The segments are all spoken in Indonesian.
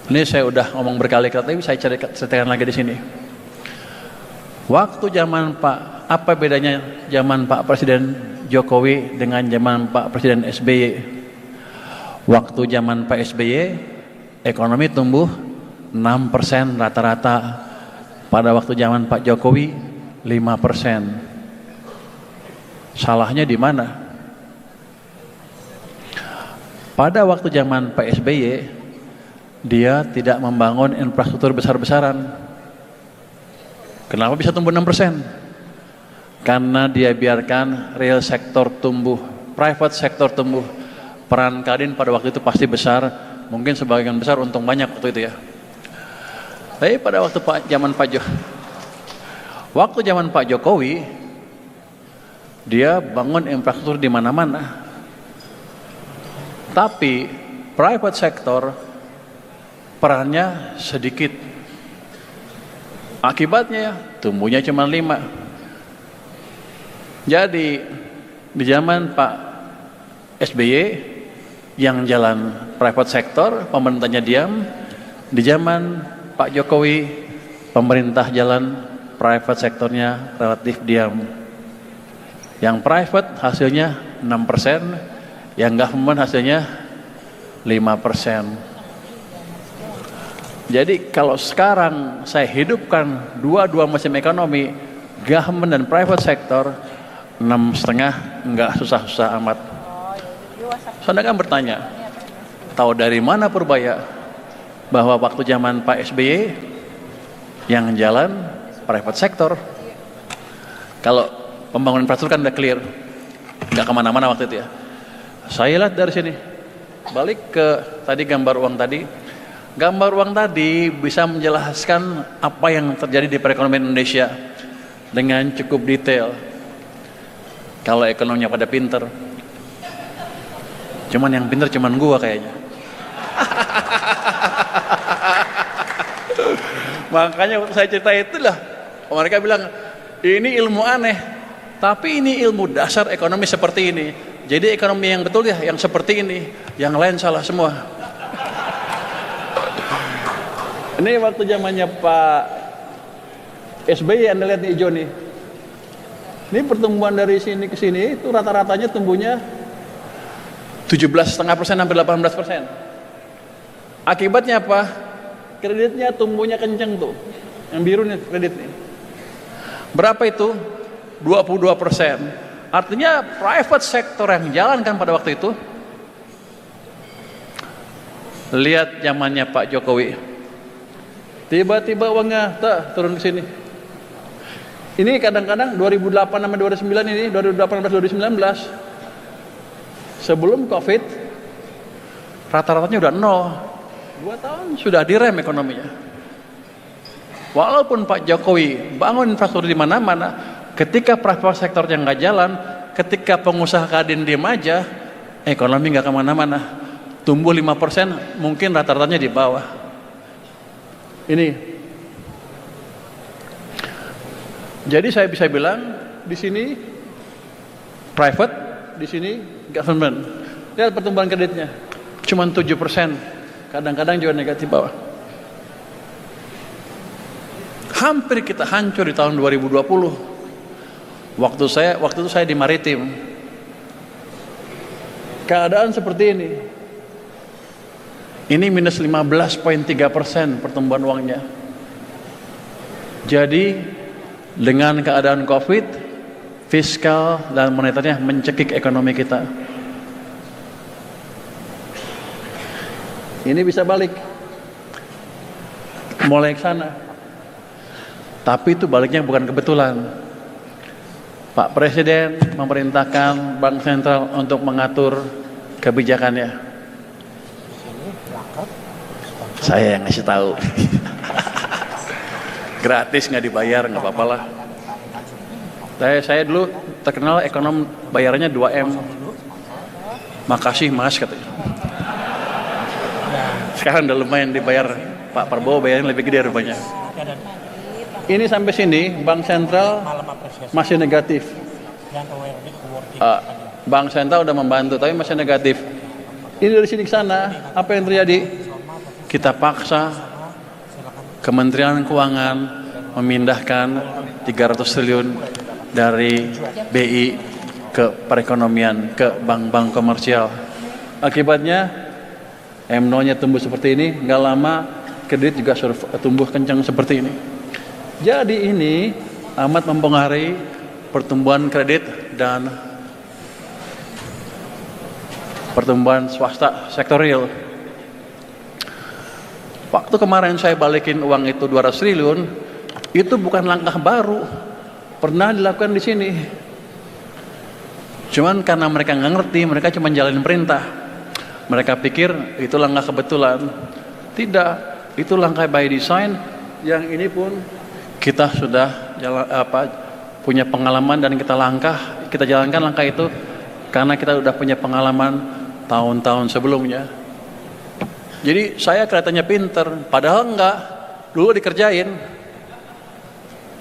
Ini saya udah ngomong berkali-kali, tapi saya ceritakan lagi di sini. Waktu zaman apa bedanya zaman Pak Presiden Jokowi dengan zaman Pak Presiden SBY? Waktu zaman Pak SBY, ekonomi tumbuh 6% rata-rata. Pada waktu zaman Pak Jokowi, 5%. Salahnya di mana? Pada waktu zaman Pak SBY, dia tidak membangun infrastruktur besar-besaran. Kenapa bisa tumbuh 6%? Karena dia biarkan real sektor tumbuh, private sektor tumbuh. Peran Kadin pada waktu itu pasti besar, mungkin sebagian besar untung banyak waktu itu ya. Tapi pada waktu zaman Pak Jokowi, dia bangun infrastruktur di mana-mana. Tapi private sektor perannya sedikit. Akibatnya tumbuhnya cuma 5. Jadi di zaman Pak SBY yang jalan private sektor, pemerintahnya diam. Di zaman Pak Jokowi, pemerintah jalan, private sektornya relatif diam. Yang private hasilnya 6%, yang government hasilnya 5%. Jadi kalau sekarang saya hidupkan dua mesin ekonomi, government dan private sector, 6,5 enggak susah-susah amat. Saudara kan bertanya, tahu dari mana Purbaya bahwa waktu zaman Pak SBY yang jalan private sector? Kalau pembangunan infrastruktur kan udah clear, nggak kemana-mana waktu itu ya. Saya lihat dari sini, balik ke tadi gambar uang tadi. Gambar uang tadi bisa menjelaskan apa yang terjadi di perekonomian Indonesia dengan cukup detail. Kalau ekonominya pada pinter, cuman yang pinter cuman gua kayaknya. Makanya waktu saya cerita itulah, mereka bilang ini ilmu aneh, tapi ini ilmu dasar ekonomi seperti ini. Jadi ekonomi yang betul ya yang seperti ini, yang lain salah semua. Ini waktu zamannya Pak SBY, Anda lihat di hijau nih. Ini pertumbuhan dari sini ke sini itu rata-ratanya tumbuhnya 17,5% sampai 18%. Akibatnya apa? Kreditnya tumbuhnya kenceng tuh. Yang biru nih kredit nih. Berapa itu? 22%. Artinya private sector yang jalan kan pada waktu itu. Lihat zamannya Pak Jokowi. Tiba-tiba uangnya turun ke sini. Ini kadang-kadang 2008 sampai 2009 ini, 2018 2019. Sebelum Covid rata-ratanya udah 0. 2 tahun sudah direm ekonominya. Walaupun Pak Jokowi bangun infrastruktur di mana-mana, ketika private sektor yang nggak jalan, ketika pengusaha Kadin diem aja, ekonomi nggak kemana-mana. Tumbuh 5%, mungkin rata-ratanya di bawah. Ini. Jadi saya bisa bilang di sini private, di sini government. Lihat pertumbuhan kreditnya, cuma 7%. Kadang-kadang juga negatif bawah. Hampir kita hancur di tahun 2020. Waktu itu saya di Maritim. Keadaan seperti ini. Ini minus 15,3% pertumbuhan uangnya. Jadi dengan keadaan Covid, fiskal dan moneternya mencekik ekonomi kita. Ini bisa balik, mulai ke sana. Tapi itu baliknya bukan kebetulan. Pak Presiden memerintahkan Bank Sentral untuk mengatur kebijakannya. Saya yang ngasih tahu. Gratis, nggak dibayar, nggak apa-apa lah. Saya dulu terkenal ekonom bayarnya 2M. Makasih mas katanya. Sekarang udah lumayan dibayar. Pak Prabowo bayarnya lebih gede rupanya. Ini sampai sini Bank Sentral masih negatif. Bank Sentral udah membantu tapi masih negatif. Ini dari sini ke sana apa yang terjadi? kita paksa Kementerian Keuangan memindahkan 300 triliun dari BI ke perekonomian, ke bank-bank komersial. Akibatnya MNO-nya tumbuh seperti ini, nggak lama kredit juga tumbuh kencang seperti ini. Jadi ini amat mempengaruhi pertumbuhan kredit dan pertumbuhan swasta sektor real. Waktu kemarin saya balikin uang itu 200 triliun, itu bukan langkah baru, pernah dilakukan di sini. Cuman karena mereka nggak ngerti, mereka cuma jalanin perintah. Mereka pikir itu langkah kebetulan. Tidak, itu langkah by design. Yang ini pun kita sudah punya pengalaman dan kita jalankan langkah itu karena kita sudah punya pengalaman tahun-tahun sebelumnya. Jadi saya kelihatannya pinter, padahal enggak, dulu dikerjain.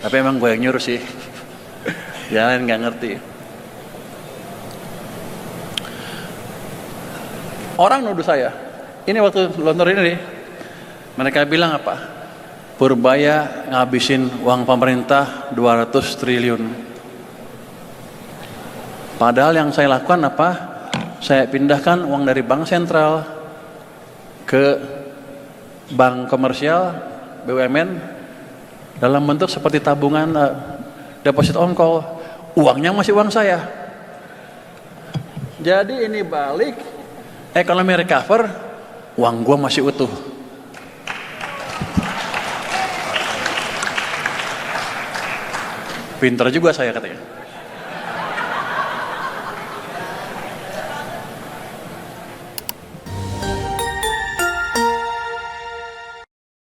Tapi emang gue yang nyuruh sih. Jangan nggak ngerti. Orang nuduh saya, ini waktu lontor ini, mereka bilang apa? Purbaya ngabisin uang pemerintah 200 triliun. Padahal yang saya lakukan apa? Saya pindahkan uang dari bank sentral ke bank komersial, BUMN, dalam bentuk seperti tabungan deposit on call. Uangnya masih uang saya. Jadi ini balik, ekonomi recover, uang gua masih utuh. Pinter juga saya katanya.